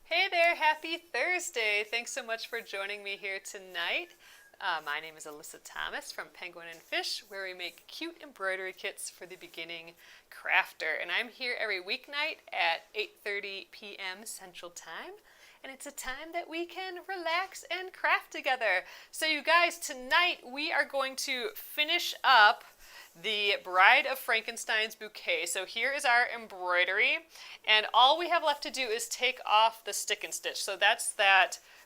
Hey there, happy Thursday. Thanks so much for joining me here tonight. My name is Alyssa Thomas from Penguin and Fish, where we make cute embroidery kits for the beginning crafter. And I'm here every weeknight at 8:30 p.m. Central Time. And it's a time that we can relax and craft together. So you guys, tonight we are going to finish up the Bride of Frankenstein's bouquet. So here is our embroidery, and all we have left to do is take off the stick and stitch. So that's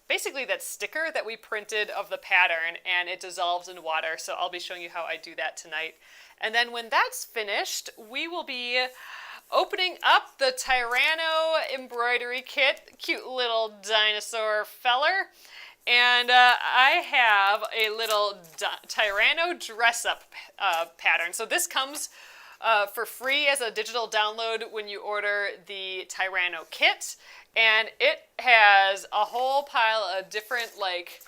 basically that sticker that we printed of the pattern, and it dissolves in water. So I'll be showing you how I do that tonight. And then when that's finished, we will be opening up the Tyranno embroidery kit, cute little dinosaur feller. And I have a little Tyranno dress-up pattern. So this comes for free as a digital download when you order the Tyranno kit. And it has a whole pile of different, like,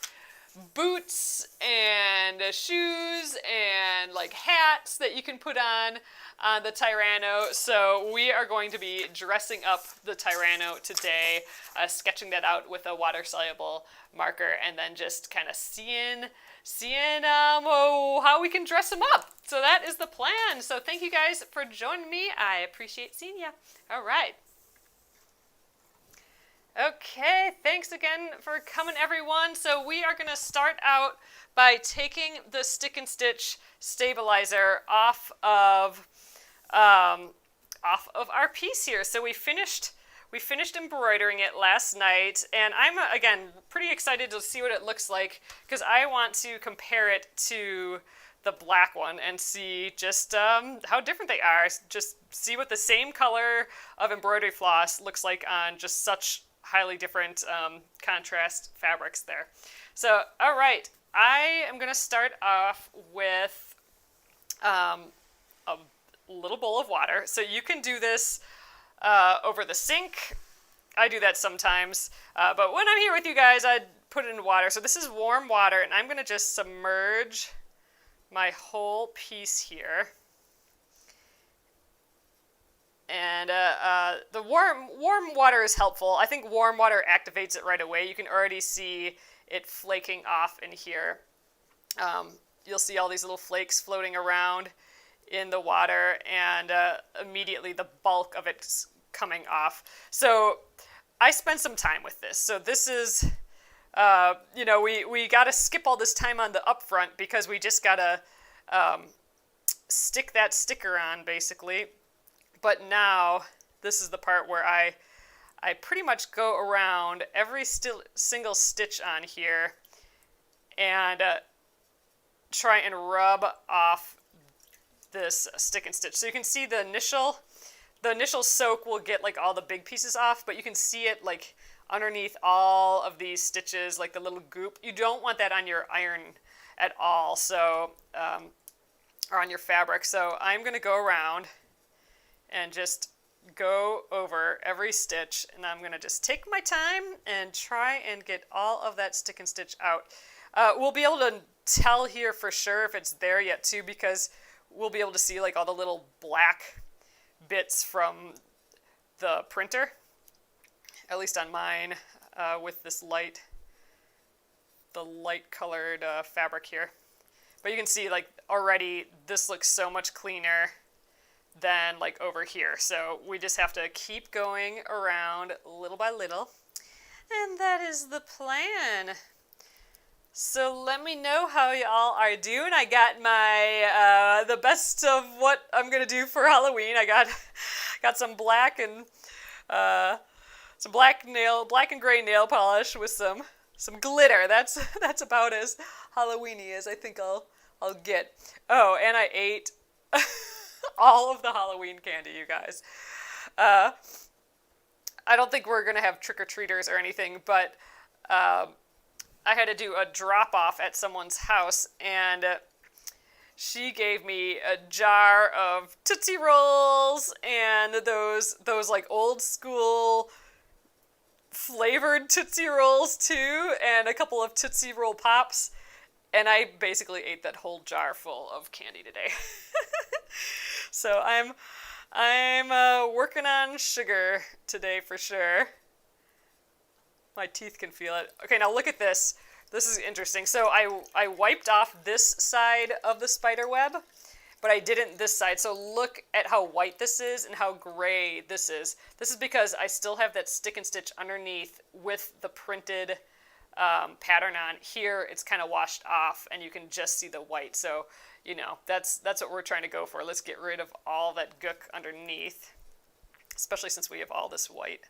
boots and shoes and, like, hats that you can put on the Tyranno. So we are going to be dressing up the Tyranno today, sketching that out with a water-soluble marker, and then just kind of seeing how we can dress them up. So that is the plan. So thank you guys for joining me. I appreciate seeing you. All right. Okay, thanks again for coming, everyone. So we are going to start out by taking the stick and stitch stabilizer off of our piece here. So we finished embroidering it last night, and I'm again pretty excited to see what it looks like, because I want to compare it to the black one and see just how different they are. Just see what the same color of embroidery floss looks like on just such highly different contrast fabrics there. So, all right, I am going to start off with a little bowl of water. So you can do this over the sink. I do that sometimes, but when I'm here with you guys, I put it in water. So this is warm water, and I'm going to just submerge my whole piece here. And the warm water is helpful. I think warm water activates it right away. You can already see it flaking off in here. You'll see all these little flakes floating around in the water, and immediately the bulk of it's coming off. So I spent some time with this. So this is, we got to skip all this time on the upfront, because we just got to stick that sticker on, basically. But now this is the part where I pretty much go around every single stitch on here and try and rub off this stick and stitch. So you can see the initial soak will get like all the big pieces off, but you can see it like underneath all of these stitches, like the little goop. You don't want that on your iron at all, so or on your fabric. So I'm going to go around and just go over every stitch, and I'm going to just take my time and try and get all of that stick and stitch out. We'll be able to tell here for sure if it's there yet too, because we'll be able to see like all the little black bits from the printer, at least on mine, with this light colored fabric here. But you can see like already this looks so much cleaner than like over here. So we just have to keep going around little by little, and that is the plan. So let me know how y'all are doing. I got my the best of what I'm gonna do for Halloween. I got some black and black and gray nail polish with some glitter. That's about as Halloweeny as I think I'll get. Oh, and I ate all of the Halloween candy, you guys. I don't think we're gonna have trick-or-treaters or anything, but I had to do a drop-off at someone's house, and she gave me a jar of Tootsie Rolls and those like old school flavored Tootsie Rolls too, and a couple of Tootsie Roll Pops, and I basically ate that whole jar full of candy today. So I'm working on sugar today for sure. My teeth can feel it. Okay, now look at this. This is interesting. So I wiped off this side of the spider web, but I didn't this side. So look at how white this is and how gray this is. This is because I still have that stick and stitch underneath with the printed pattern on. Here it's kind of washed off and you can just see the white. So, you know, that's what we're trying to go for. Let's get rid of all that gook underneath, especially since we have all this white.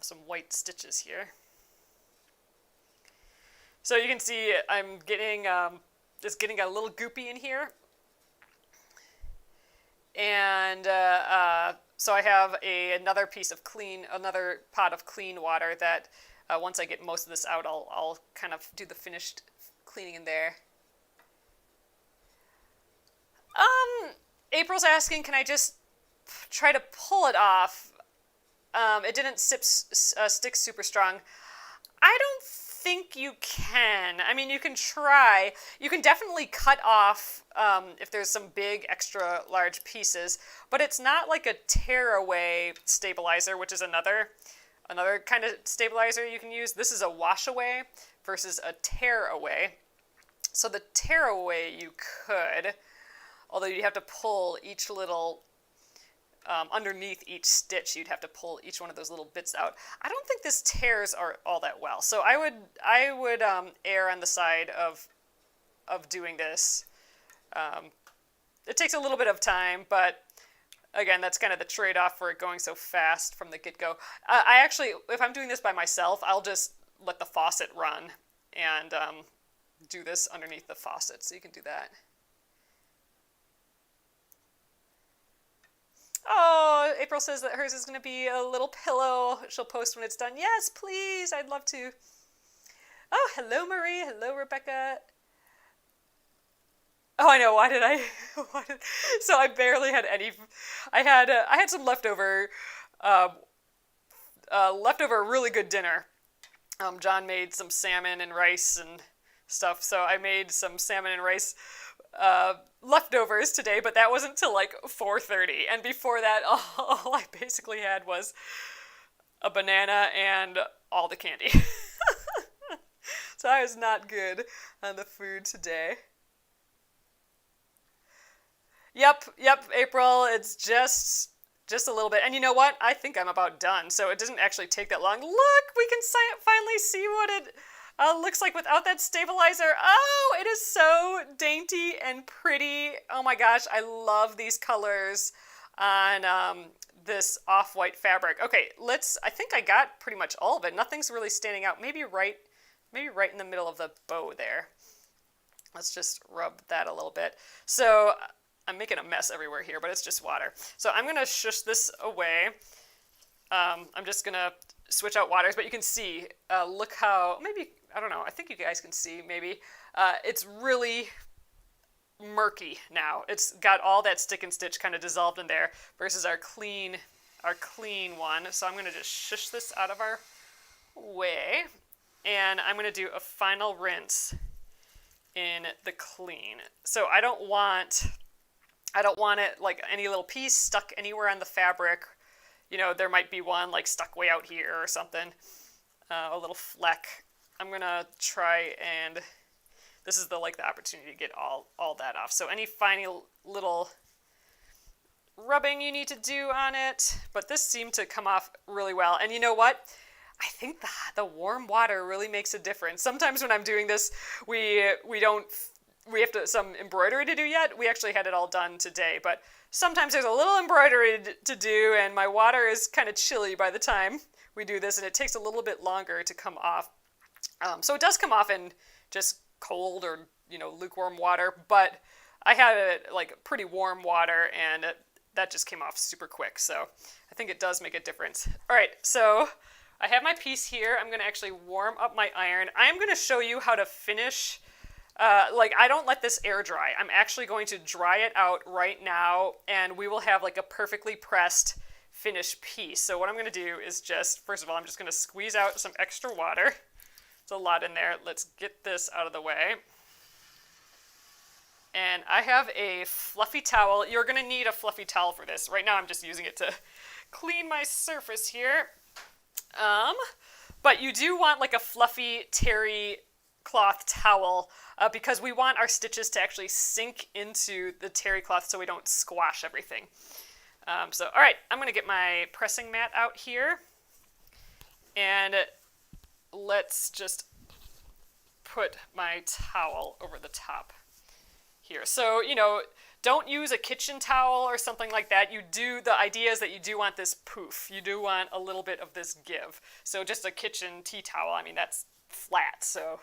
Some white stitches here. So you can see I'm getting just getting a little goopy in here. And so I have another pot of clean water that once I get most of this out, I'll kind of do the finished cleaning in there. April's asking, can I just try to pull it off? It didn't stick super strong. I don't think you can. I mean, you can try. You can definitely cut off if there's some big extra large pieces, but it's not like a tear away stabilizer, which is another kind of stabilizer you can use. This is a wash away versus a tear away. So the tear away you could, although you have to pull each little underneath each stitch, you'd have to pull each one of those little bits out. I don't think this tears are all that well, so I would err on the side of doing this. It takes a little bit of time, but again, that's kind of the trade-off for it going so fast from the get-go. I actually, if I'm doing this by myself, I'll just let the faucet run and do this underneath the faucet, so you can do that. Oh, April says that hers is going to be a little pillow. She'll post when it's done. Yes, please. I'd love to. Oh, hello, Marie. Hello, Rebecca. Oh, I know. Why did I? So I barely had any. I had some leftover really good dinner. John made some salmon and rice and stuff. So I made some salmon and rice leftovers today, but that wasn't till like 4:30, and before that all I basically had was a banana and all the candy. So I was not good on the food today. Yep, April, it's just a little bit. And you know what? I think I'm about done, so it doesn't actually take that long. Look, we can finally see what it looks like without that stabilizer. Oh, it is so dainty and pretty. Oh my gosh, I love these colors on this off-white fabric. Okay, I think I got pretty much all of it. Nothing's really standing out. Maybe right in the middle of the bow there. Let's just rub that a little bit. So I'm making a mess everywhere here, but it's just water. So I'm gonna shush this away. I'm just gonna switch out waters, but you can see, look how, maybe, I don't know, I think you guys can see, maybe, it's really murky now. It's got all that stick and stitch kind of dissolved in there versus our clean one. So I'm going to just shush this out of our way, and I'm going to do a final rinse in the clean. So I don't want it like any little piece stuck anywhere on the fabric. You know, there might be one like stuck way out here or something, a little fleck. I'm gonna try, and this is the opportunity to get all that off. So any final little rubbing you need to do on it, but this seemed to come off really well. And you know what? I think the warm water really makes a difference. Sometimes when I'm doing this, we have some embroidery to do yet. We actually had it all done today, but sometimes there's a little embroidery to do, and my water is kind of chilly by the time we do this, and it takes a little bit longer to come off. So it does come off in just cold or, lukewarm water, but I had it pretty warm water, and that just came off super quick. So I think it does make a difference. All right, so I have my piece here. I'm going to actually warm up my iron. I'm going to show you how to finish. I don't let this air dry. I'm actually going to dry it out right now, and we will have a perfectly pressed finished piece. So what I'm going to do is first of all, I'm just going to squeeze out some extra water. There's a lot in there. Let's get this out of the way. And I have a fluffy towel. You're going to need a fluffy towel for this. Right now I'm just using it to clean my surface here. But you do want like a fluffy terry cloth towel because we want our stitches to actually sink into the terry cloth so we don't squash everything. So, all right, I'm going to get my pressing mat out here. And let's just put my towel over the top here. So, don't use a kitchen towel or something like that. The idea is that you do want this poof. You do want a little bit of this give. So just a kitchen tea towel, I mean, that's flat, so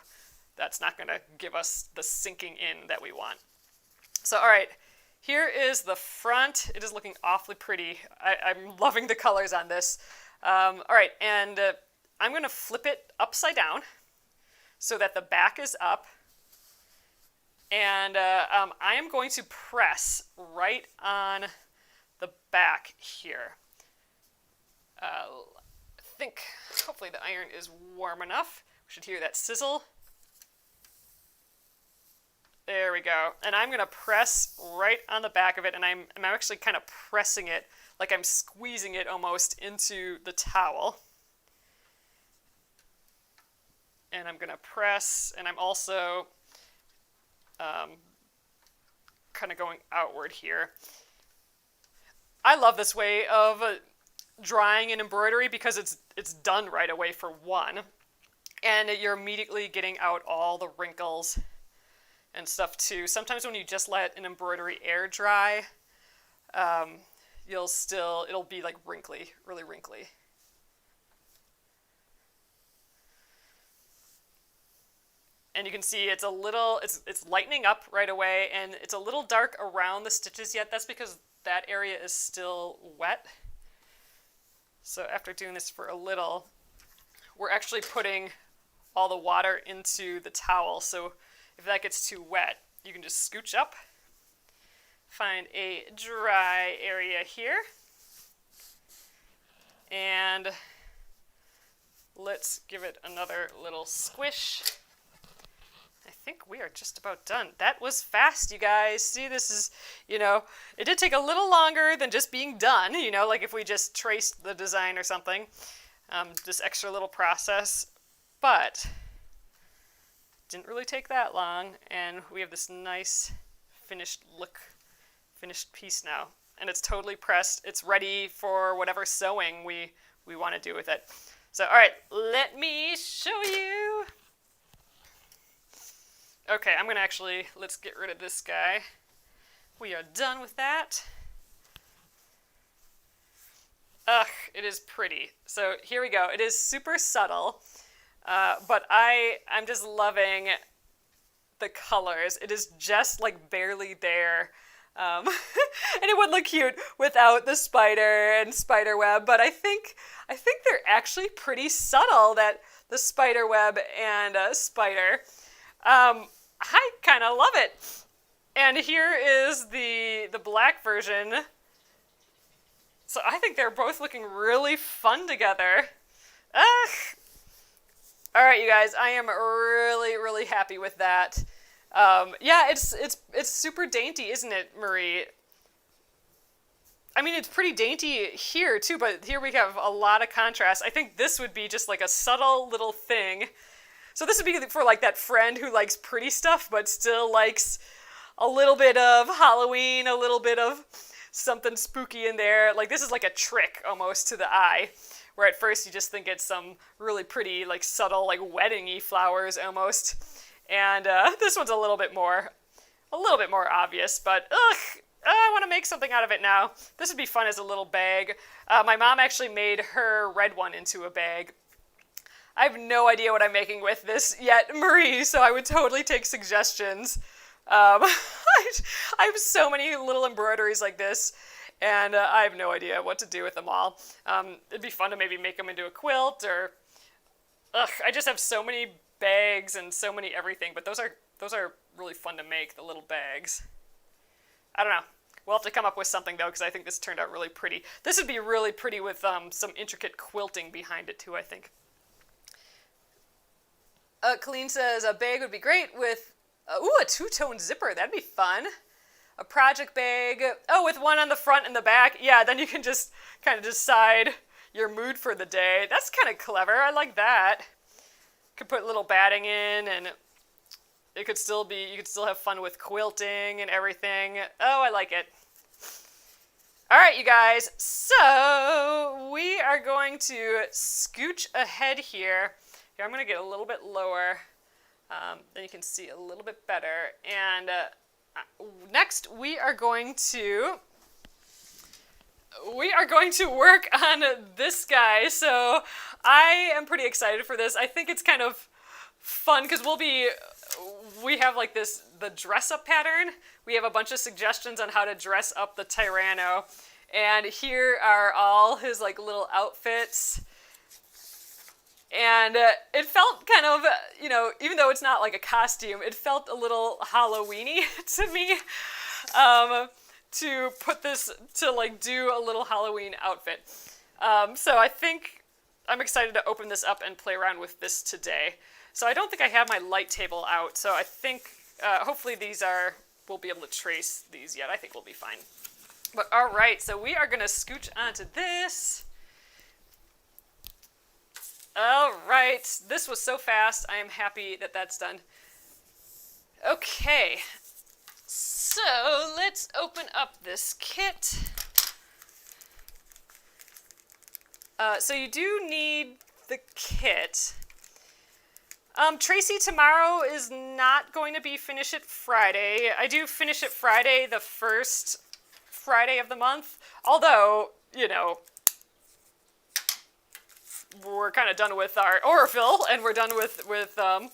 that's not going to give us the sinking in that we want. So, all right, here is the front. It is looking awfully pretty. I'm loving the colors on this. All right, and I'm going to flip it upside down so that the back is up. And I am going to press right on the back here. I think hopefully the iron is warm enough. We should hear that sizzle. There we go. And I'm going to press right on the back of it, and I'm actually kind of pressing it like I'm squeezing it almost into the towel. And I'm going to press, and I'm also kind of going outward here. I love this way of drying an embroidery because it's done right away for one, and you're immediately getting out all the wrinkles and stuff too. Sometimes when you just let an embroidery air dry, it'll be like wrinkly, really wrinkly. And you can see it's lightening up right away, and it's a little dark around the stitches yet. That's because that area is still wet. So after doing this for a little, we're actually putting all the water into the towel. So if that gets too wet, you can just scooch up, find a dry area here, and let's give it another little squish. I think we are just about done. That was fast, you guys. See, this is, it did take a little longer than just being done, like if we just traced the design or something. This extra little process. But didn't really take that long, and we have this nice finished piece now. And it's totally pressed. It's ready for whatever sewing we want to do with it. So, all right, let me show you. Okay, I'm going to let's get rid of this guy. We are done with that. Ugh, it is pretty. So here we go. It is super subtle, but I'm just loving the colors. It is just like barely there. And it would look cute without the spider and spider web, but I think they're actually pretty subtle, that the spider web and spider. I kind of love it. And here is the black version. So I think they're both looking really fun together. Ugh. All right, you guys, I am really, really happy with that. Yeah, it's super dainty, isn't it, Marie? I mean, it's pretty dainty here too, but here we have a lot of contrast. I think this would be just like a subtle little thing. So this would be for like that friend who likes pretty stuff, but still likes a little bit of Halloween, a little bit of something spooky in there. Like this is like a trick almost to the eye, where at first you just think it's some really pretty, like subtle, like wedding-y flowers almost. And this one's a little bit more obvious, but I want to make something out of it now. This would be fun as a little bag. My mom actually made her red one into a bag. I have no idea what I'm making with this yet, Marie, so I would totally take suggestions. I have so many little embroideries like this, and I have no idea what to do with them all. It'd be fun to maybe make them into a quilt, or I just have so many bags and so many everything, but those are really fun to make, the little bags. I don't know. We'll have to come up with something, though, because I think this turned out really pretty. This would be really pretty with some intricate quilting behind it, too, I think. Colleen says a bag would be great with, a two-tone zipper. That'd be fun. A project bag. Oh, with one on the front and the back. Yeah, then you can just kind of decide, your mood for the day. That's kind of clever. I like that. Could put little batting in, and it could still be, you could still have fun with quilting and everything. Oh, I like it. All right, you guys. So we are going to scooch ahead here. Here, I'm going to get a little bit lower. Then you can see a little bit better. And next, we are going to work on this guy. So I am pretty excited for this. I think it's kind of fun because we have like the dress up pattern. We have a bunch of suggestions on how to dress up the Tyranno. And here are all his like little outfits. And it felt kind of, even though it's not like a costume, it felt a little Halloween-y to me, to put this, to like do a little Halloween outfit. So I think I'm excited to open this up and play around with this today. So I don't think I have my light table out, so I think hopefully we'll be able to trace these yet. I think we'll be fine. But all right, so we are going to scooch onto this. All right, this was so fast. I am happy that that's done. Okay, so let's open up this kit. So you do need the kit. Tracy tomorrow is not going to be Finish It Friday. I do Finish It Friday, the first Friday of the month. Although, we're kind of done with our Aurifil, and we're done with the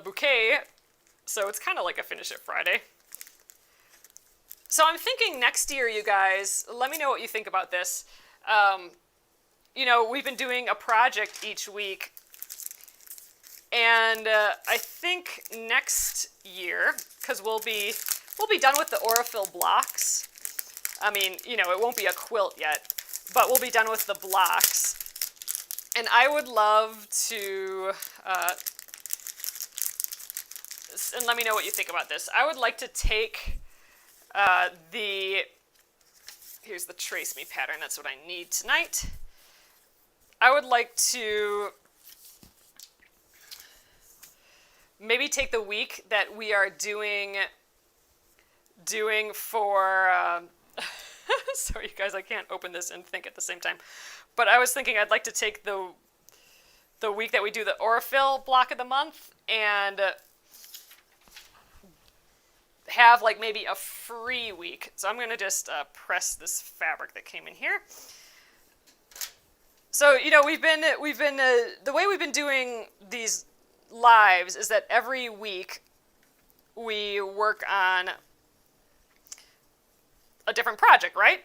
Bouquet. So it's kind of like a Finish It Friday. So I'm thinking next year, you guys, let me know what you think about this. We've been doing a project each week, and I think next year, because we'll be done with the Aurifil blocks. I mean, it won't be a quilt yet, but we'll be done with the blocks. And I would love to, and let me know what you think about this. I would like to take here's the Trace Me pattern. That's what I need tonight. I would like to maybe take the week that we are doing for, sorry you guys, I can't open this and think at the same time. But I was thinking I'd like to take the week that we do the Aurifil block of the month and have like maybe a free week. So I'm going to just press this fabric that came in here. So, we've been the way we've been doing these lives is that every week we work on a different project, right?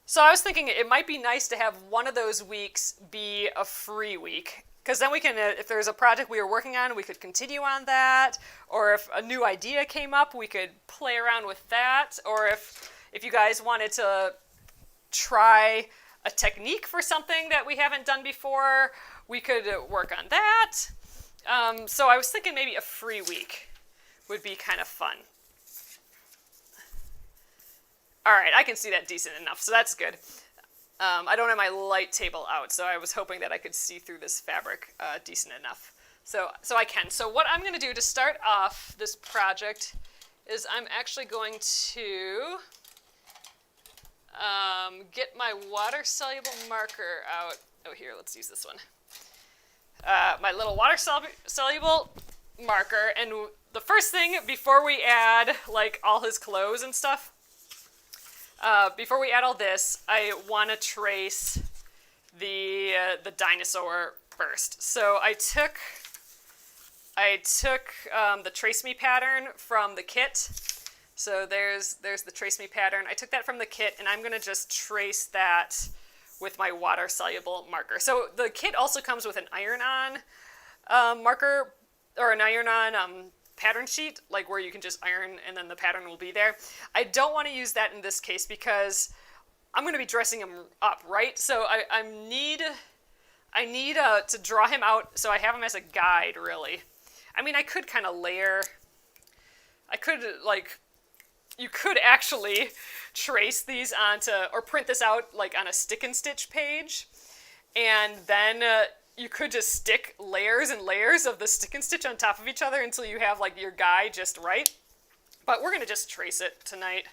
So I was thinking it might be nice to have one of those weeks be a free week, because then we can, if there's a project we were working on, we could continue on that, or if a new idea came up, we could play around with that, or if you guys wanted to try a technique for something that we haven't done before, we could work on that. So I was thinking maybe a free week would be kind of fun. All right, I can see that decent enough, so that's good. I don't have my light table out, so I was hoping that I could see through this fabric decent enough. So I can. So what I'm going to do to start off this project is I'm actually going to get my water-soluble marker out. Oh, here, let's use this one. My little water-soluble marker, and the first thing before we add like all his clothes and stuff, before we add all this, I want to trace the dinosaur first. So I took the Trace Me pattern from the kit. So there's the Trace Me pattern. I took that from the kit, and I'm going to just trace that with my water-soluble marker. So the kit also comes with an iron-on marker, or an iron-on pattern sheet, like where you can just iron and then the pattern will be there. I don't want to use that in this case because I'm going to be dressing him up, right? So I need to draw him out so I have him as a guide, really. I mean, I could kind of layer. You could actually trace these onto, or print this out like on a stick and stitch page, and then you could just stick layers and layers of the stick and stitch on top of each other until you have like your guy just right. But we're gonna just trace it tonight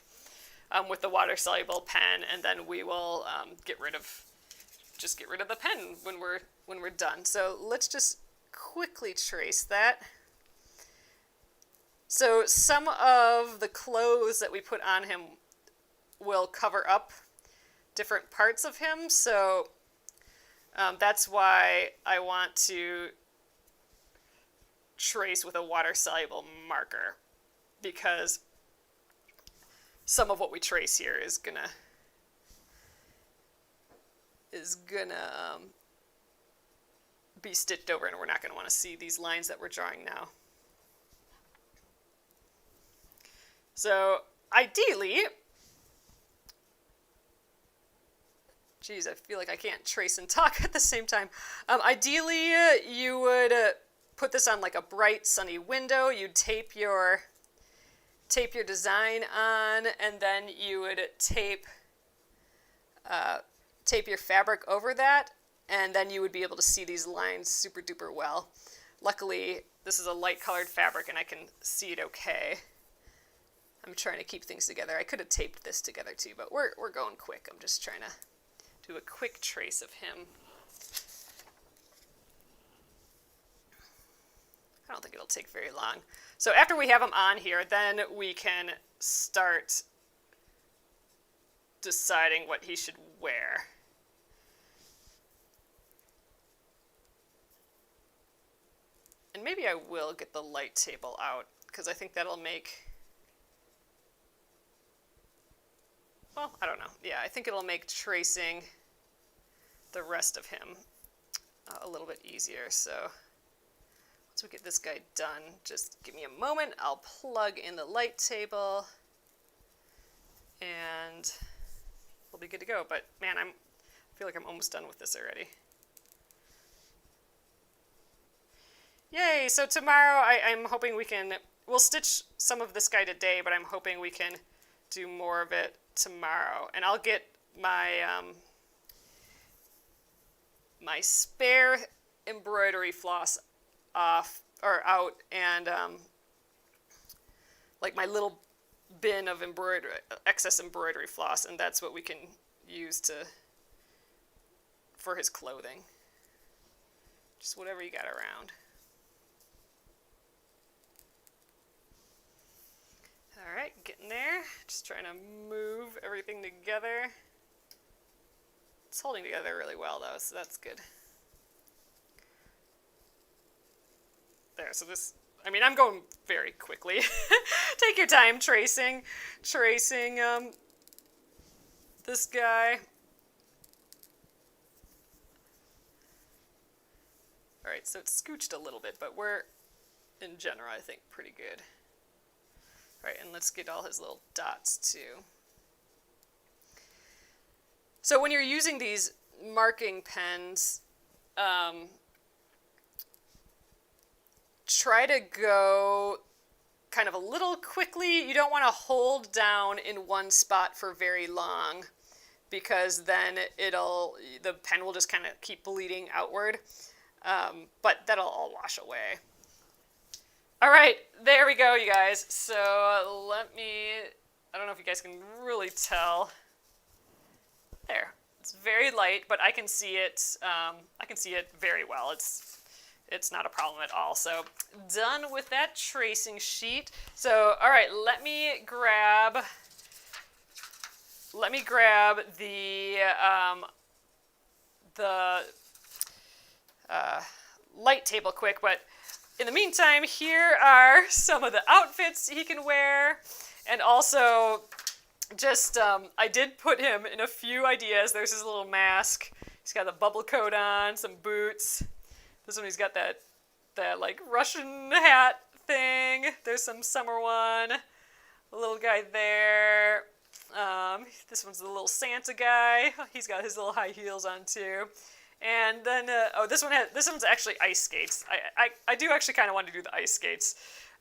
with the water soluble pen, and then we will get rid of the pen when we're done. So let's just quickly trace that. So some of the clothes that we put on him will cover up different parts of him, so that's why I want to trace with a water-soluble marker, because some of what we trace here is gonna be stitched over, and we're not gonna want to see these lines that we're drawing now. So ideally, geez, I feel like I can't trace and talk at the same time. Ideally, you would put this on like a bright, sunny window. You'd tape your design on, and then you would tape your fabric over that, and then you would be able to see these lines super duper well. Luckily, this is a light colored fabric, and I can see it okay. I'm trying to keep things together. I could have taped this together too, but we're going quick. I'm just trying to do a quick trace of him. I don't think it'll take very long. So after we have him on here, then we can start deciding what he should wear. And maybe I will get the light table out, because I think that'll make... Well, I don't know. Yeah, I think it'll make tracing the rest of him a little bit easier. So once we get this guy done, just give me a moment. I'll plug in the light table, and we'll be good to go. But man, I feel like I'm almost done with this already. Yay! So tomorrow, I'm hoping we'll stitch some of this guy today, but I'm hoping we can do more of it tomorrow. And I'll get my my spare embroidery floss out, and like my little bin of excess embroidery floss, and that's what we can use for his clothing. Just whatever you got around. All right, getting there. Just trying to move everything together. It's holding together really well though, so that's good. There, so this, I mean, I'm going very quickly. Take your time tracing this guy. All right, so it's scooched a little bit, but we're, in general, I think, pretty good. All right, and let's get all his little dots too. So when you're using these marking pens, try to go kind of a little quickly. You don't want to hold down in one spot for very long, because then the pen will just kind of keep bleeding outward. But that'll all wash away. All right, there we go, you guys. So I don't know if you guys can really tell. There, it's very light, but I can see it. I can see it very well. It's not a problem at all. So done with that tracing sheet. So all right, let me grab the light table quick, but in the meantime, here are some of the outfits he can wear, and also just I did put him in a few ideas. There's his little mask. He's got the bubble coat on, some boots. This one he's got that like Russian hat thing. There's some summer one. A little guy there. This one's the little Santa guy. He's got his little high heels on too. And then, this one's actually ice skates. I do actually kind of want to do the ice skates.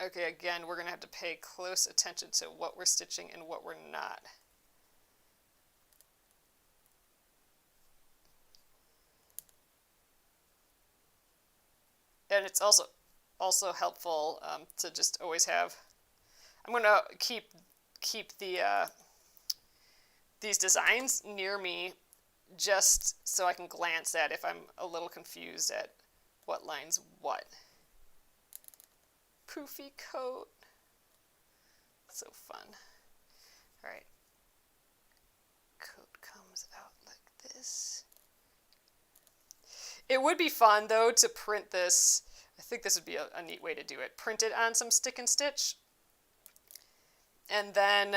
Okay, again, we're going to have to pay close attention to what we're stitching and what we're not. And it's also helpful to just always have. I'm going to keep these designs near me just so I can glance at if I'm a little confused at what line's what. Poofy coat. So fun. All right. Coat comes out like this. It would be fun, though, to print this. I think this would be a neat way to do it. Print it on some stick and stitch. And then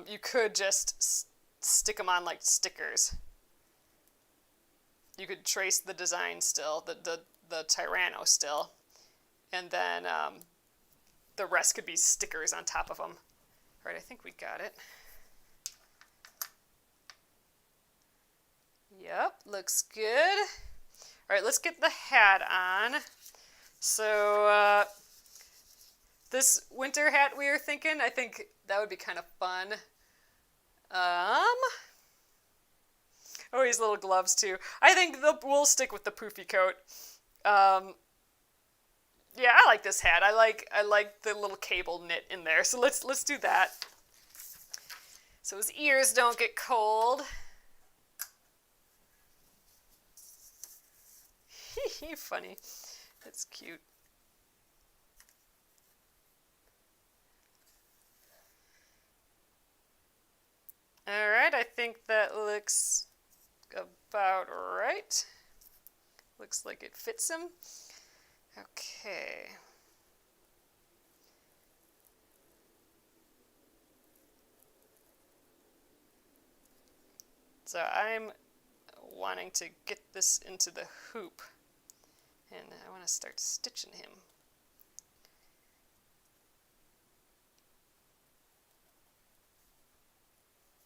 you could just stick them on like stickers. You could trace the design still, the Tyranno still. And then the rest could be stickers on top of them. All right, I think we got it. Yep, looks good. All right, let's get the hat on. So this winter hat we were thinking, I think that would be kind of fun. Oh, these little gloves too. I think we'll stick with the poofy coat. Yeah, I like this hat. I like the little cable knit in there. So let's do that. So his ears don't get cold. Funny. That's cute. All right, I think that looks about right. Looks like it fits him. Okay. So I'm wanting to get this into the hoop, and I want to start stitching him.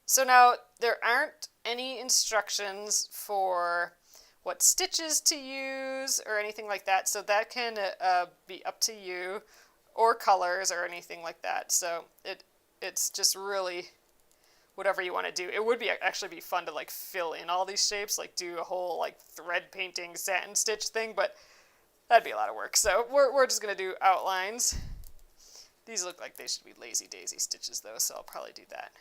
So now there aren't any instructions for what stitches to use or anything like that, so that can be up to you, or colors or anything like that. So it's just really whatever you want to do. It would be actually be fun to like fill in all these shapes, like do a whole like thread painting satin stitch thing, but that'd be a lot of work. So we're just gonna do outlines. These look like they should be lazy daisy stitches though, so I'll probably do that.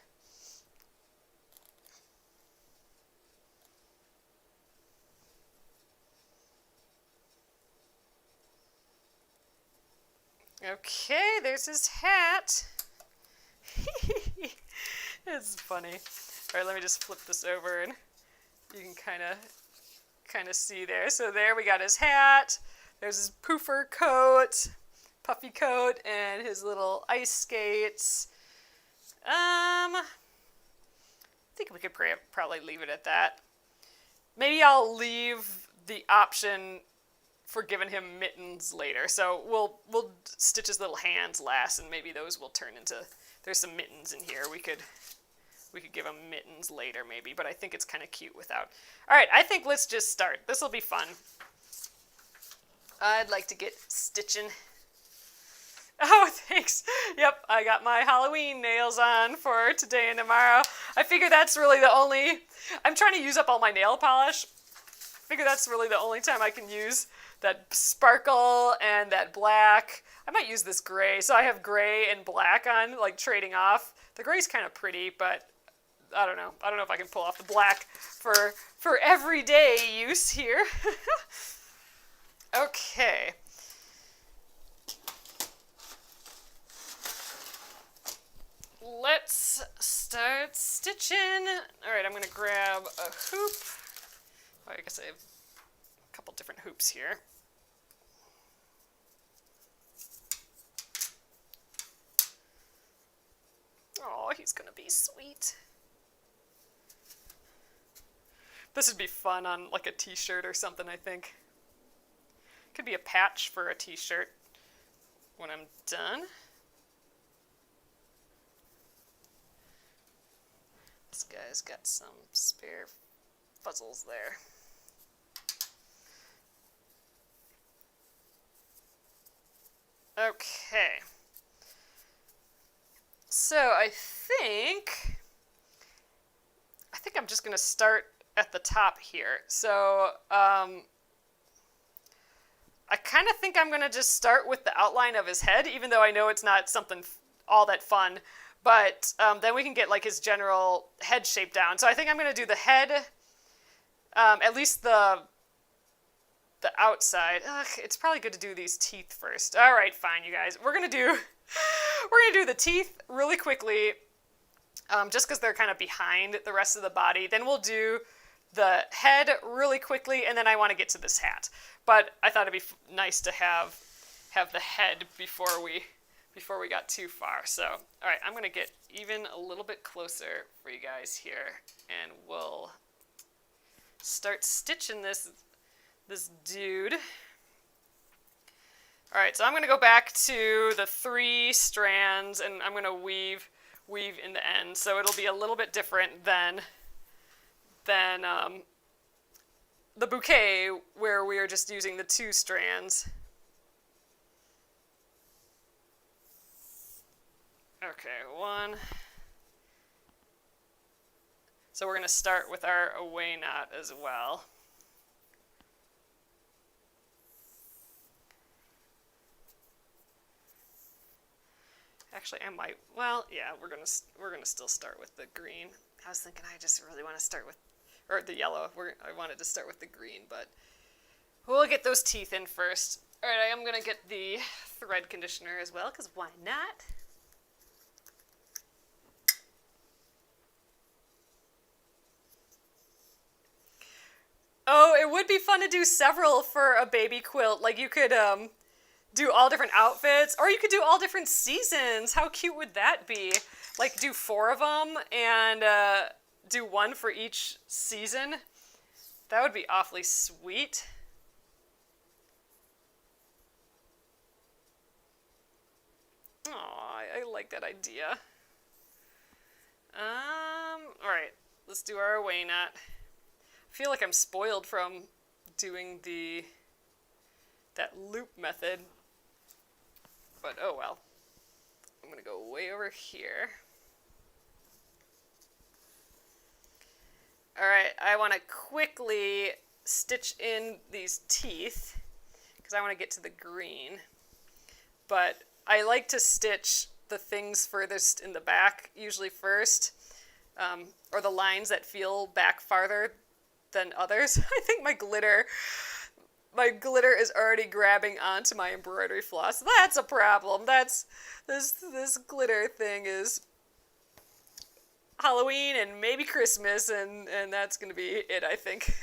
Okay, there's his hat. It's funny. All right, let me just flip this over and you can kind of see there. So there we got his hat. There's his poofer coat, puffy coat, and his little ice skates. I think we could probably leave it at that. Maybe I'll leave the option for giving him mittens later. So we'll stitch his little hands last, and maybe those will turn into. There's some mittens in here. We could give him mittens later maybe, but I think it's kind of cute without. All right, I think let's just start. This will be fun. I'd like to get stitching. Oh, thanks. Yep, I got my Halloween nails on for today and tomorrow. I figure that's really the only. I'm trying to use up all my nail polish. I figure that's really the only time I can use that sparkle and that black. I might use this gray. So I have gray and black on, like trading off. The gray's kind of pretty, but I don't know. I don't know if I can pull off the black for everyday use here. Okay. Let's start stitching. All right, I'm going to grab a hoop. Oh, I guess I have a couple different hoops here. Oh, he's going to be sweet. This would be fun on like a t-shirt or something, I think. Could be a patch for a t-shirt when I'm done. This guy's got some spare fuzzles there. Okay. So I think I'm just going to start at the top here. So I kind of think I'm going to just start with the outline of his head, even though I know it's not something all that fun. But then we can get like his general head shape down. So I think I'm going to do the head, at least the outside. Ugh, it's probably good to do these teeth first. All right, fine, you guys. We're gonna do the teeth really quickly, just because they're kind of behind the rest of the body. Then we'll do the head really quickly, and then I want to get to this hat. But I thought it'd be nice to have the head before we got too far. So, all right, I'm gonna get even a little bit closer for you guys here, and we'll start stitching this dude. All right, so I'm going to go back to the 3 strands, and I'm going to weave in the end. So it'll be a little bit different than the bouquet, where we are just using the 2 strands. Okay, 1. So we're going to start with our away knot as well. Actually, I might. Well, yeah, we're gonna still start with the green. I was thinking I just really want to start with, or the yellow. I wanted to start with the green, but we'll get those teeth in first. All right, I am gonna get the thread conditioner as well, because why not? Oh, it would be fun to do several for a baby quilt. Like you could do all different outfits, or you could do all different seasons. How cute would that be? Like do 4 of them and do 1 for each season. That would be awfully sweet. Aw, I like that idea. All right, let's do our away knot. I feel like I'm spoiled from doing that loop method. But oh well. I'm gonna go way over here. Alright, I want to quickly stitch in these teeth because I want to get to the green. But I like to stitch the things furthest in the back usually first, or the lines that feel back farther than others. I think my glitter is already grabbing onto my embroidery floss. That's a problem. This glitter thing is Halloween and maybe Christmas, and that's gonna be it, I think.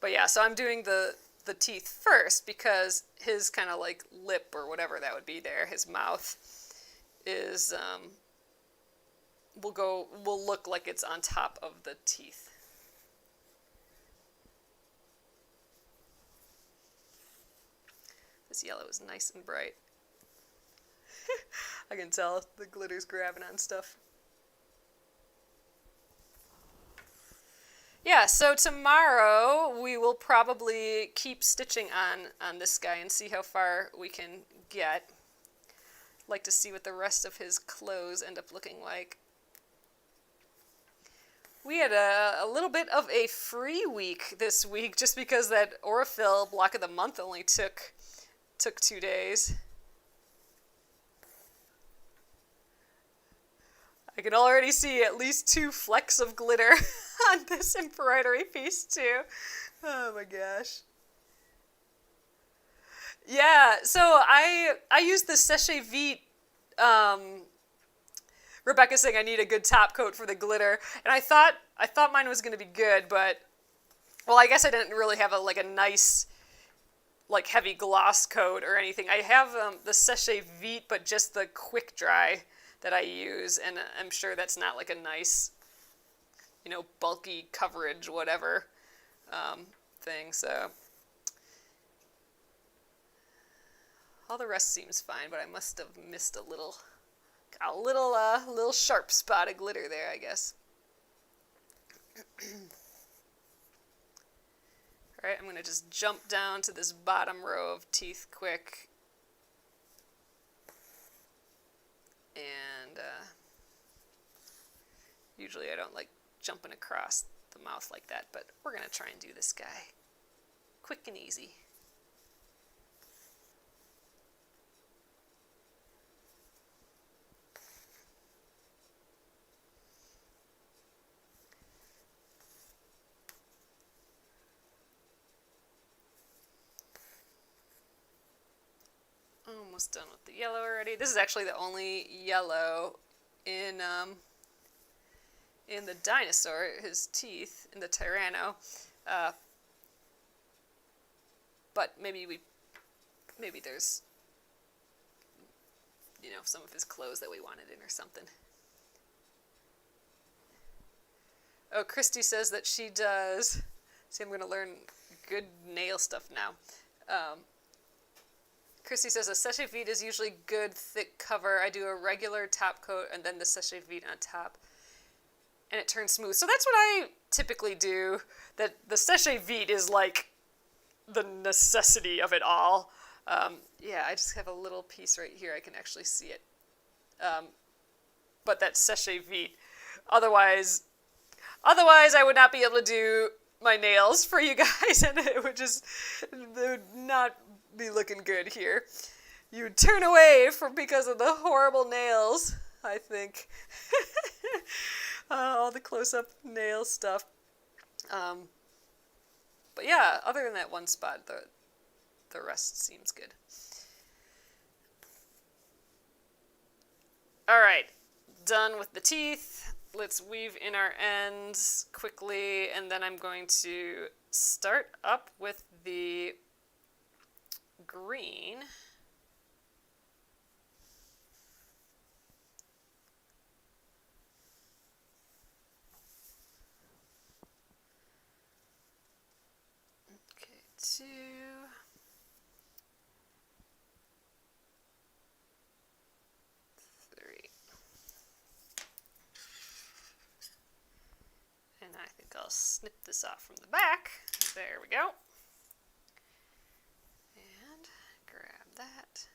But yeah, so I'm doing the teeth first because his kind of like lip or whatever that would be there, his mouth is will look like it's on top of the teeth. This yellow is nice and bright. I can tell the glitter's grabbing on stuff. Yeah, so tomorrow we will probably keep stitching on this guy and see how far we can get. Like to see what the rest of his clothes end up looking like. We had a little bit of a free week this week just because that Aurifil block of the month only took 2 days. I can already see at least 2 flecks of glitter on this embroidery piece too. Oh my gosh. Yeah, so I used the Séché Vite. Rebecca's saying I need a good top coat for the glitter, and I thought mine was going to be good, but well, I guess I didn't really have a nice like heavy gloss coat or anything. I have the Séché Vite, but just the quick dry that I use, and I'm sure that's not like a nice, bulky coverage whatever thing. So all the rest seems fine, but I must have missed a little sharp spot of glitter there, I guess. All right, I'm going to just jump down to this bottom row of teeth quick. And usually I don't like jumping across the mouth like that, but we're going to try and do this guy quick and easy. Almost done with the yellow already. This is actually the only yellow in the dinosaur, his teeth, in the Tyranno. But maybe there's, some of his clothes that we wanted in or something. Oh, Christy says that she does. See, I'm going to learn good nail stuff now. Christy says a sèche vide is usually good, thick cover. I do a regular top coat and then the sèche vide on top. And it turns smooth. So that's what I typically do. That the sèche vide is like the necessity of it all. Yeah, I just have a little piece right here. I can actually see it. But that sèche vide. Otherwise, I would not be able to do my nails for you guys, and it would not be looking good here. You would turn away because of the horrible nails, I think. All the close-up nail stuff. But yeah, other than that one spot, the rest seems good. All right, done with the teeth. Let's weave in our ends quickly, and then I'm going to start up with the green. Okay, 2. And I think I'll snip this off from the back. There we go. And grab that.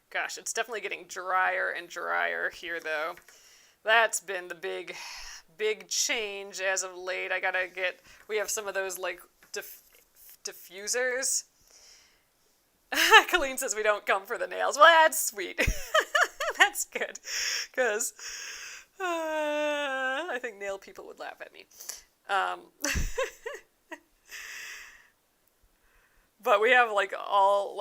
Gosh, it's definitely getting drier and drier here, though. That's been the big change as of late. We have some of those, like, diffusers. Colleen says we don't come for the nails. Well, that's sweet. That's good. Because I think nail people would laugh at me. But we have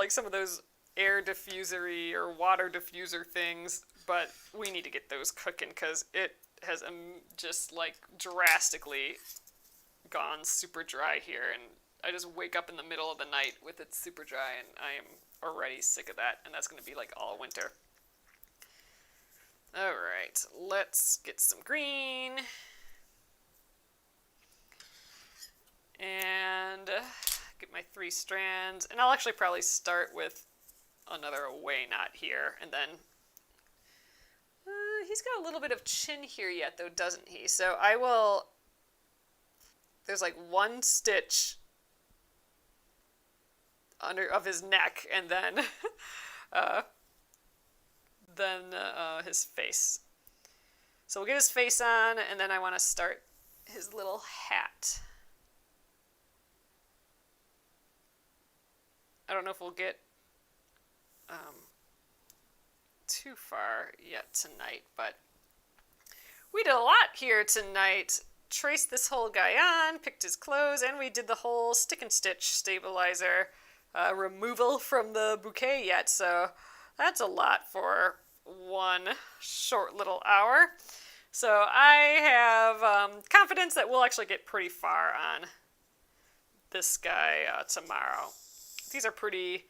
some of those air diffusery or water diffuser things, but we need to get those cooking because it has just drastically gone super dry here, and I just wake up in the middle of the night with it super dry, and I am already sick of that, and that's going to be all winter. All right, let's get some green. And get my 3 strands. And I'll actually probably start with another away knot here. And then he's got a little bit of chin here yet, though, doesn't he? So I will... There's 1 stitch of his neck, and then... his face. So we'll get his face on, and then I want to start his little hat. I don't know if we'll get too far yet tonight, but we did a lot here tonight. Traced this whole guy on, picked his clothes, and we did the whole stick and stitch stabilizer removal from the bouquet yet, so that's a lot for one short little hour. So I have confidence that we'll actually get pretty far on this guy tomorrow. These are pretty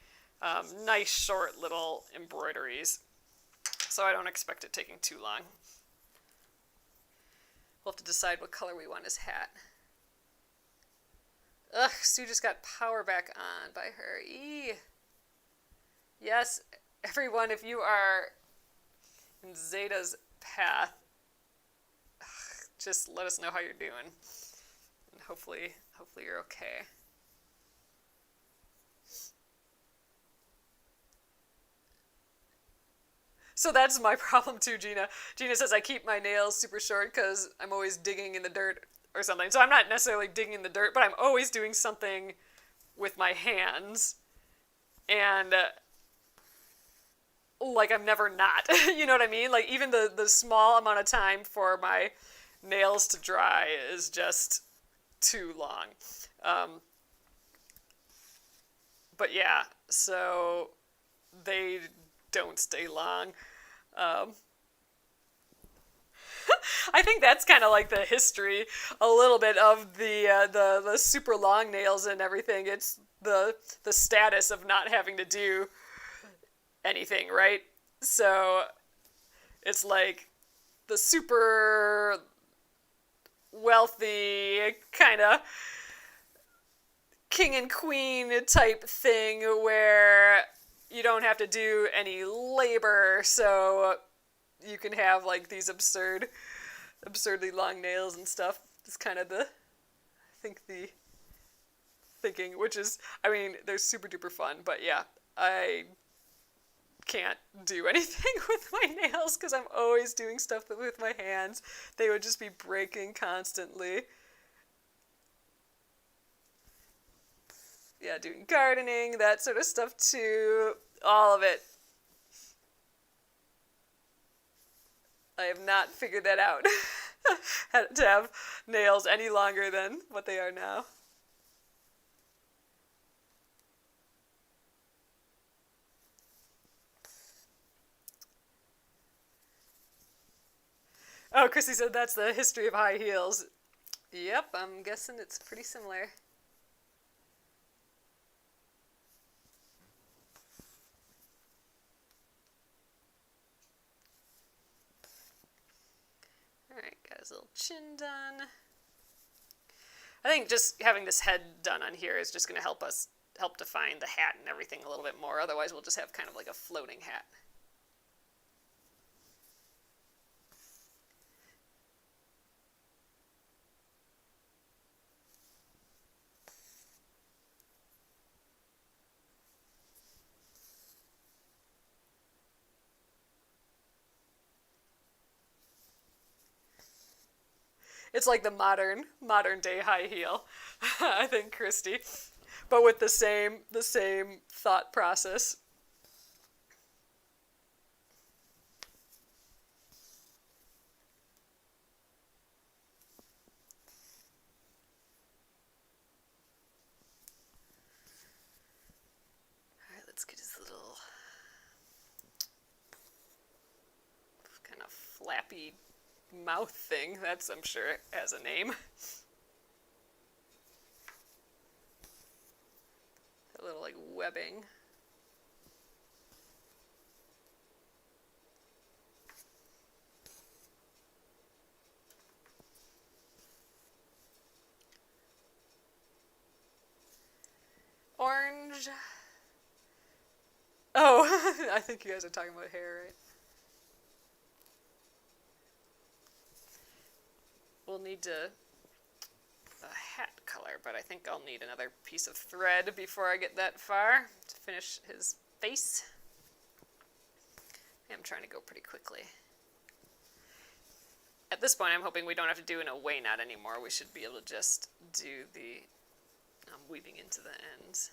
nice short little embroideries, so I don't expect it taking too long. We'll have to decide what color we want his hat. Ugh, Sue just got power back on by her. Eee. Yes, everyone, if you are in Zeta's path, just let us know how you're doing and hopefully you're okay. So that's my problem too, Gina. Gina says I keep my nails super short because I'm always digging in the dirt or something. So I'm not necessarily digging in the dirt, but I'm always doing something with my hands. And like I'm never not. You know what I mean? Like even the small amount of time for my nails to dry is just too long. But yeah, so they don't stay long. I think that's kind of like the history a little bit of the super long nails and everything. It's the status of not having to do anything, right? So it's like the super wealthy kind of king and queen type thing where you don't have to do any labor, so you can have like these absurdly long nails and stuff. It's kind of the thinking, which is, I mean, they're super duper fun, but yeah, I can't do anything with my nails because I'm always doing stuff with my hands. They would just be breaking constantly. Yeah, doing gardening, that sort of stuff too. All of it. I have not figured that out. To have nails any longer than what they are now. Oh, Chrissy said that's the history of high heels. Yep, I'm guessing it's pretty similar. Alright, got his little chin done. I think just having this head done on here is just going to help define the hat and everything a little bit more. Otherwise, we'll just have kind of like a floating hat. It's like the modern day high heel, I think, Christy, but with the same thought process. All right, let's get his little kind of flappy mouth thing. That's, I'm sure, has a name. A little like webbing. Orange. Oh, I think you guys are talking about hair, right? We'll need a hat color, but I think I'll need another piece of thread before I get that far to finish his face. I'm trying to go pretty quickly. At this point, I'm hoping we don't have to do an away knot anymore. We should be able to just do the weaving into the ends,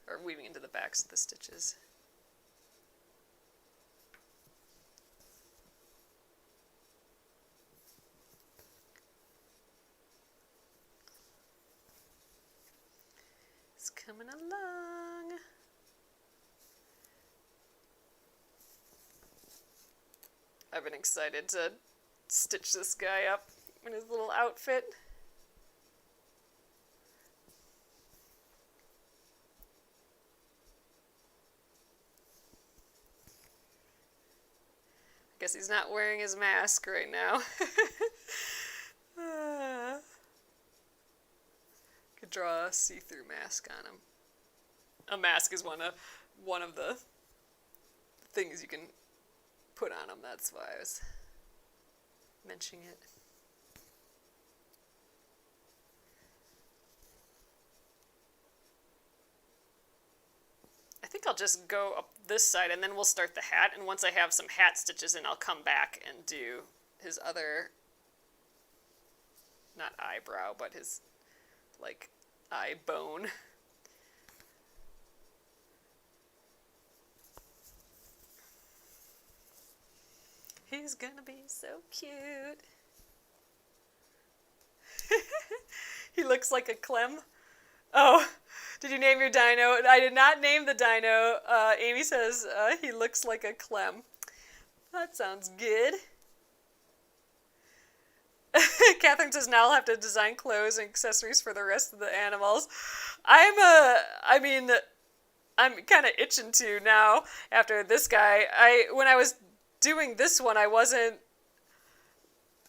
or weaving into the backs of the stitches. It's coming along. I've been excited to stitch this guy up in his little outfit. I guess he's not wearing his mask right now. Could draw a see-through mask on him. A mask is one of the things you can put on him. That's why I was mentioning it. think I'll just go up this side and then we'll start the hat. And once I have some hat stitches in, I'll come back and do his other, not eyebrow, but his, like, eye bone. He's gonna be so cute. He looks like a Clem. Oh, did you name your dino? I did not name the dino. Amy says he looks like a Clem. That sounds good. Catherine says now I'll have to design clothes and accessories for the rest of the animals. I'm kind of itching to now after this guy. When I was doing this one, I wasn't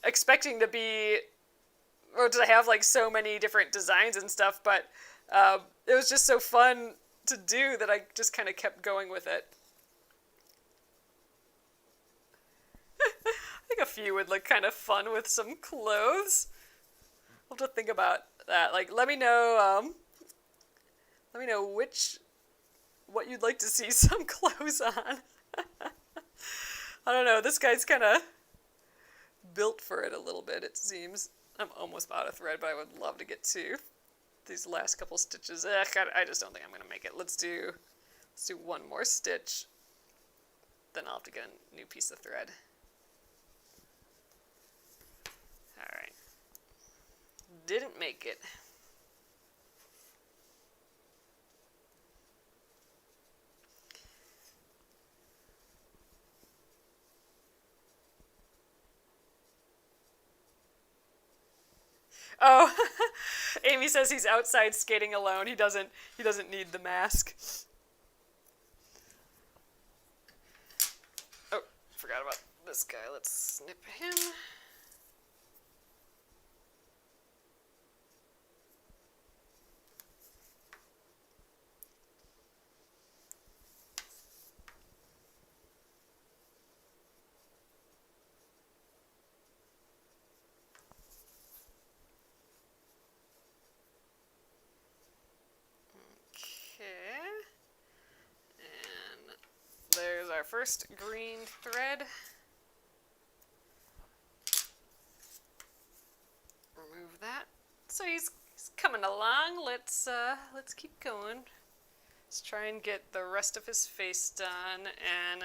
expecting to be, or to have like so many different designs and stuff, but it was just so fun to do that I just kind of kept going with it. I think a few would look kind of fun with some clothes. I'll have to think about that. Like, let me know what you'd like to see some clothes on. I don't know, this guy's kind of built for it a little bit, it seems. I'm almost out of thread, but I would love to get to these last couple stitches. I just don't think I'm going to make it. Let's do one more stitch. Then I'll have to get a new piece of thread. Alright. Didn't make it. Oh, Amy says he's outside skating alone. He doesn't need the mask. Oh, forgot about this guy. Let's snip him. There's our first green thread. Remove that. So he's coming along. Let's keep going. Let's try and get the rest of his face done, and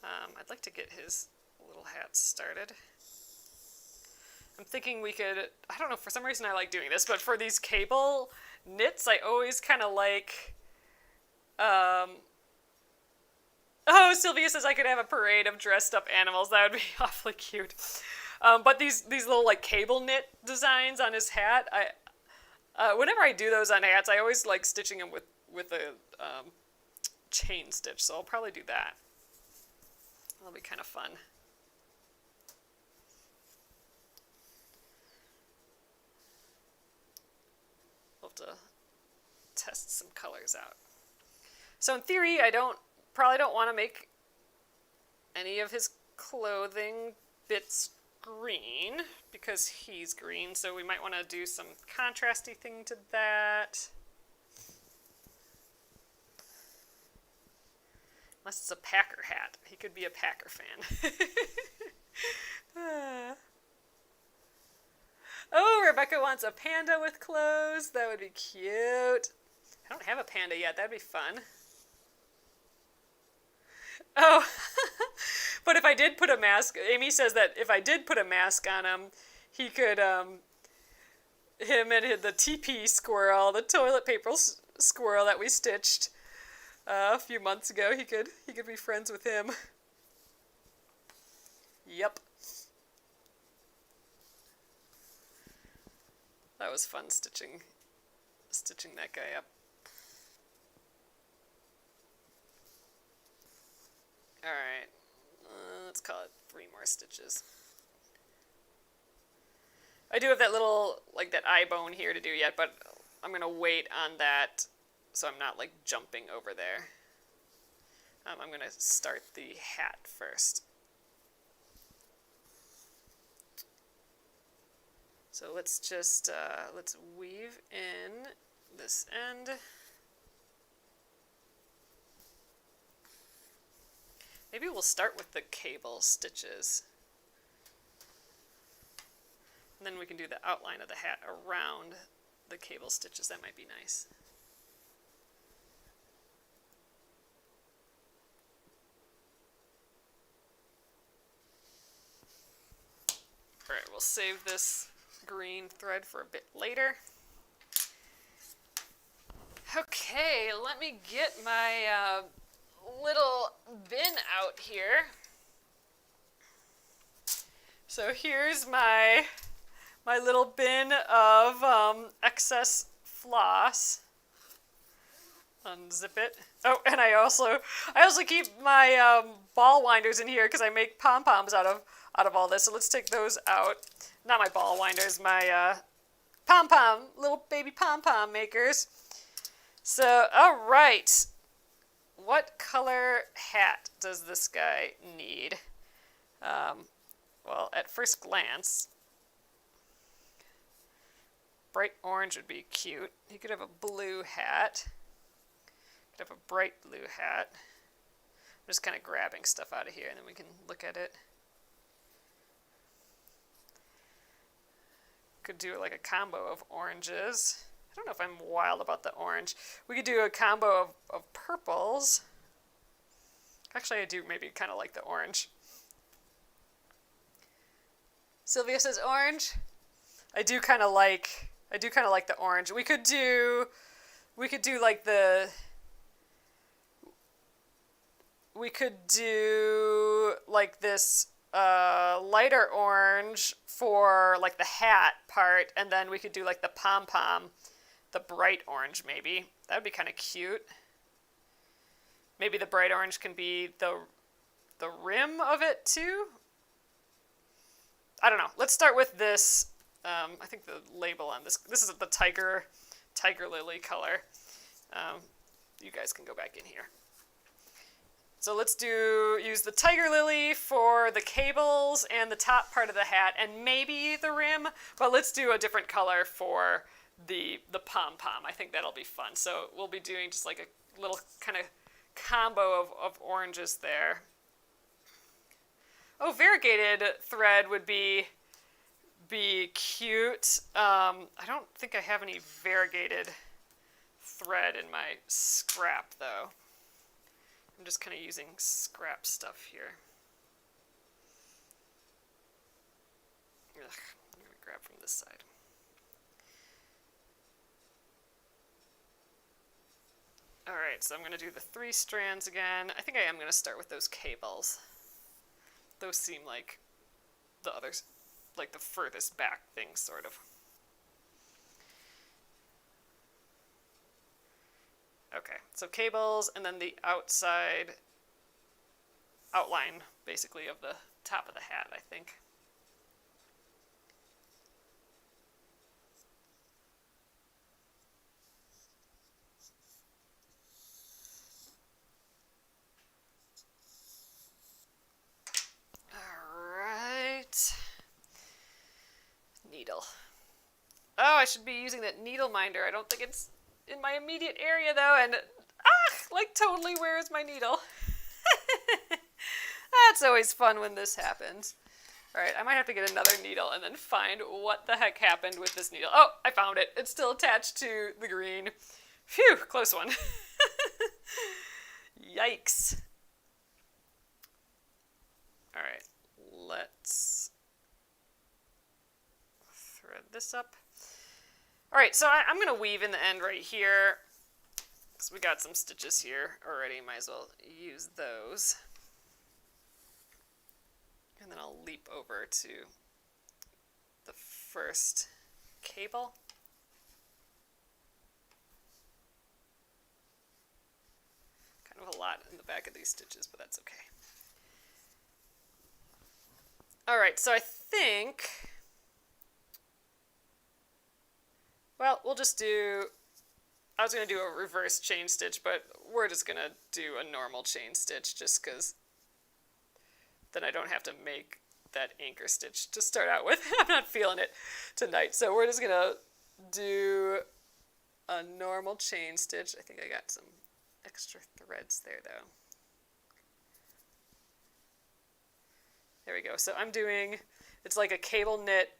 I'd like to get his little hat started. I'm thinking we could, I don't know, for some reason I like doing this, but for these cable knits, I always kind of like, oh, Sylvia says I could have a parade of dressed up animals. That would be awfully cute. But these little like cable knit designs on his hat, whenever I do those on hats, I always like stitching them with a chain stitch. So I'll probably do that. That'll be kind of fun. We'll have to test some colors out. So in theory, I probably don't want to make any of his clothing bits green because he's green, so we might want to do some contrasty thing to that. Unless it's a Packer hat. He could be a Packer fan. Oh, Rebecca wants a panda with clothes. That would be cute. I don't have a panda yet. That'd be fun. Oh, but if I did put a mask, Amy says that if I did put a mask on him, he could, him and the TP squirrel, the toilet paper squirrel that we stitched a few months ago, he could be friends with him. Yep. That was fun stitching that guy up. Alright, let's call it 3 more stitches. I do have that little, like that eye bone here to do yet, but I'm going to wait on that so I'm not like jumping over there. I'm going to start the hat first. So let's just, let's weave in this end. Maybe we'll start with the cable stitches. And then we can do the outline of the hat around the cable stitches. That might be nice. All right, we'll save this green thread for a bit later. Okay, let me get my little bin out here. So here's my little bin of excess floss. Unzip it. Oh, and I also keep my ball winders in here because I make pom-poms out of all this. So let's take those out. Not my ball winders, my pom-pom, little baby pom-pom makers. So, all right. What color hat does this guy need? Well, at first glance, bright orange would be cute. He could have a blue hat. Could have a bright blue hat. I'm just kind of grabbing stuff out of here, and then we can look at it. Could do like a combo of oranges. I don't know if I'm wild about the orange. We could do a combo of purples. Actually, I do maybe kind of like the orange. Sylvia says orange. I do kind of like the orange. We could do like the. We could do like this lighter orange for like the hat part, and then we could do like the pom-pom, the bright orange maybe. That would be kind of cute. Maybe the bright orange can be the rim of it too. I don't know. Let's start with this. I think the label on this is the tiger lily color. You guys can go back in here. So let's use the tiger lily for the cables and the top part of the hat and maybe the rim, but let's do a different color for the pom-pom. I think that'll be fun. So we'll be doing just like a little kind of combo of oranges there. Oh, variegated thread would be cute. I don't think I have any variegated thread in my scrap though. I'm just kind of using scrap stuff here. Ugh, I'm going to grab from this side. Alright, so I'm going to do the 3 strands again. I think I am going to start with those cables. Those seem like the others, like the furthest back things, sort of. Okay, so cables, and then the outside outline, basically, of the top of the hat, I think. All right. Needle. Oh, I should be using that needle minder. I don't think it's in my immediate area though, and like totally, where is my needle? That's always fun when this happens. All right, I might have to get another needle and then find what the heck happened with this needle. Oh, I found it. It's still attached to the green. Phew, close one. Yikes. All right, let's thread this up. All right, so I'm going to weave in the end right here, because we got some stitches here already. Might as well use those. And then I'll leap over to the first cable. Kind of a lot in the back of these stitches, but that's okay. All right, so I think... Well, we'll just do, I was going to do a reverse chain stitch, but we're just going to do a normal chain stitch just because then I don't have to make that anchor stitch to start out with. I'm not feeling it tonight. So we're just going to do a normal chain stitch. I think I got some extra threads there though. There we go. So I'm doing, it's like a cable knit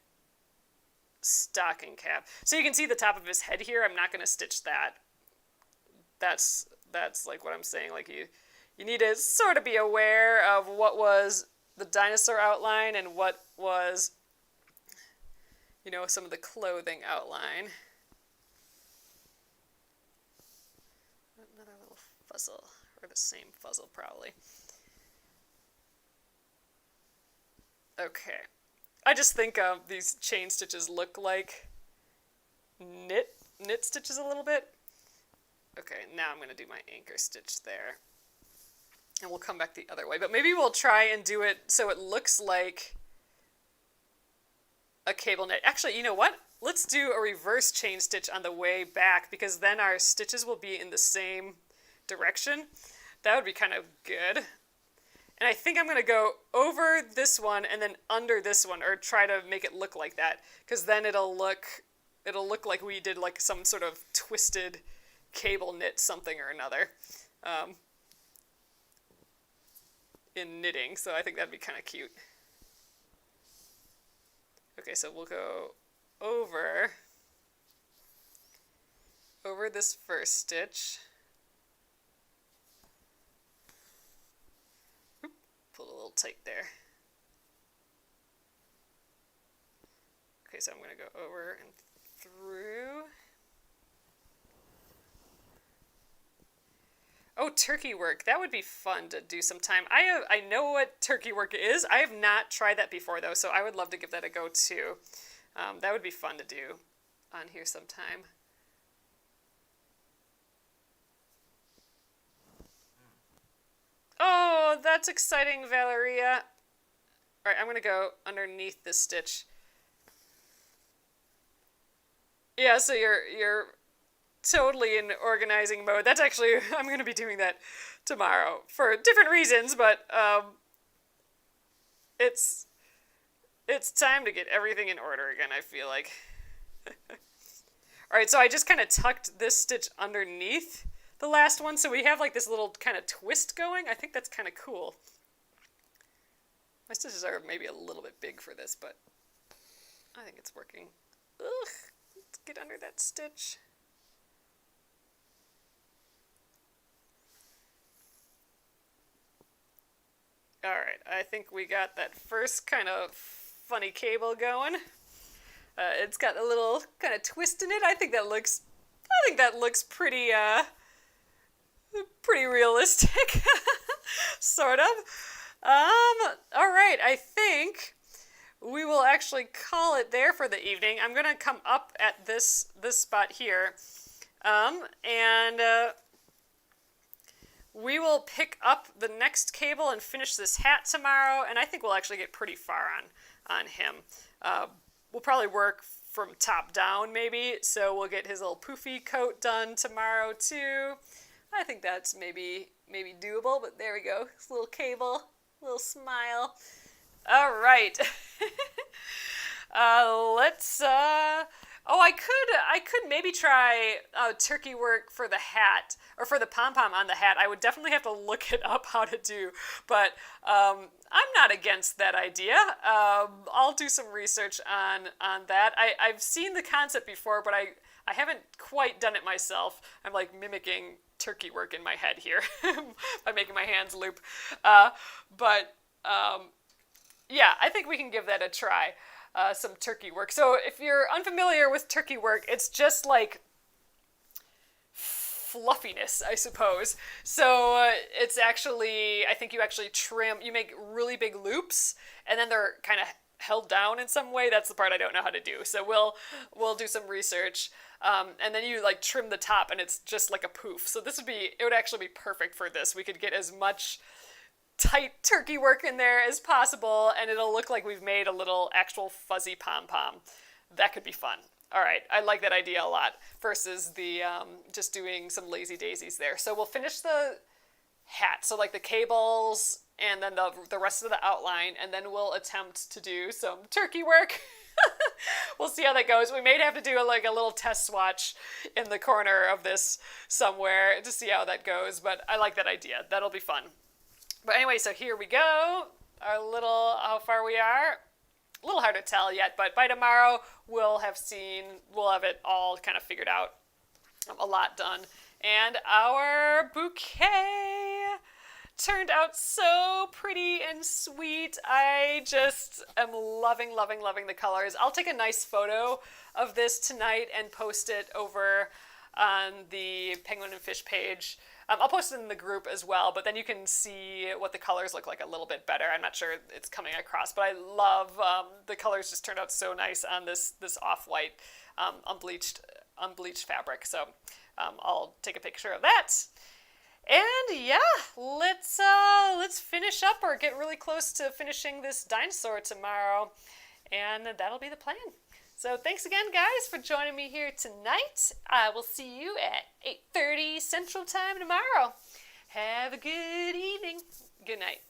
stocking cap. So you can see the top of his head here. I'm not going to stitch that. That's like what I'm saying. Like you need to sort of be aware of what was the dinosaur outline and what was, you know, some of the clothing outline. Another little fuzzle, or the same fuzzle probably. Okay. I just think these chain stitches look like knit stitches a little bit. Okay, now I'm going to do my anchor stitch there. And we'll come back the other way. But maybe we'll try and do it so it looks like a cable knit. Actually, you know what? Let's do a reverse chain stitch on the way back, because then our stitches will be in the same direction. That would be kind of good. And I think I'm going to go over this one and then under this one, or try to make it look like that, because then it'll look like we did like some sort of twisted cable knit something or another in knitting. So I think that'd be kind of cute. Okay, so we'll go over this first stitch. Pull a little tight there. Okay, so I'm going to go over and through. Oh, turkey work. That would be fun to do sometime. I know what turkey work is. I have not tried that before, though, so I would love to give that a go, too. That would be fun to do on here sometime. Oh, that's exciting, Valeria. All right, I'm going to go underneath this stitch. Yeah, so you're totally in organizing mode. That's actually, I'm going to be doing that tomorrow for different reasons, but it's time to get everything in order again, I feel like. All right, so I just kind of tucked this stitch underneath the last one, so we have like this little kind of twist going. I think that's kind of cool. My stitches are maybe a little bit big for this, but I think it's working. Ugh, let's get under that stitch. All right, I think we got that first kind of funny cable going. It's got a little kind of twist in it. I think that looks pretty pretty realistic, sort of. All right, I think we will actually call it there for the evening. I'm gonna come up at this spot here, and we will pick up the next cable and finish this hat tomorrow, and I think we'll actually get pretty far on him. We'll probably work from top down maybe, so we'll get his little poofy coat done tomorrow too. I think that's maybe doable, but there we go. This little cable, little smile. All right. Let's. I could maybe try turkey work for the hat, or for the pom-pom on the hat. I would definitely have to look it up how to do, but I'm not against that idea. I'll do some research on that. I've seen the concept before, but I haven't quite done it myself. I'm like mimicking turkey work in my head here by making my hands loop. Yeah, I think we can give that a try. Some turkey work. So if you're unfamiliar with turkey work, it's just like fluffiness, I suppose. So it's actually, I think you actually you make really big loops, and then they're kind of held down in some way. That's the part I don't know how to do. So we'll do some research. And then you like trim the top, and it's just like a poof. So it would actually be perfect for this. We could get as much tight turkey work in there as possible, and it'll look like we've made a little actual fuzzy pom-pom. That could be fun. All right, I like that idea a lot versus the just doing some lazy daisies there. So we'll finish the hat, so like the cables and then the rest of the outline, and then we'll attempt to do some turkey work. We'll see how that goes. We may have to do like a little test swatch in the corner of this somewhere to see how that goes, but I like that idea. That'll be fun. But anyway, so here we go. our little, how far we are. A little hard to tell yet, but by tomorrow we'll have it all kind of figured out, a lot done. And our bouquet turned out so pretty and sweet. I just am loving the colors. I'll take a nice photo of this tonight and post it over on the Penguin and Fish page. I'll post it in the group as well, but then you can see what the colors look like a little bit better. I'm not sure it's coming across, but I love the colors. Just turned out so nice on this off-white unbleached fabric. So I'll take a picture of that. And yeah, let's finish up or get really close to finishing this dinosaur tomorrow, and that'll be the plan. So thanks again, guys, for joining me here tonight. I will see you at 8:30 Central Time tomorrow. Have a good evening. Good night.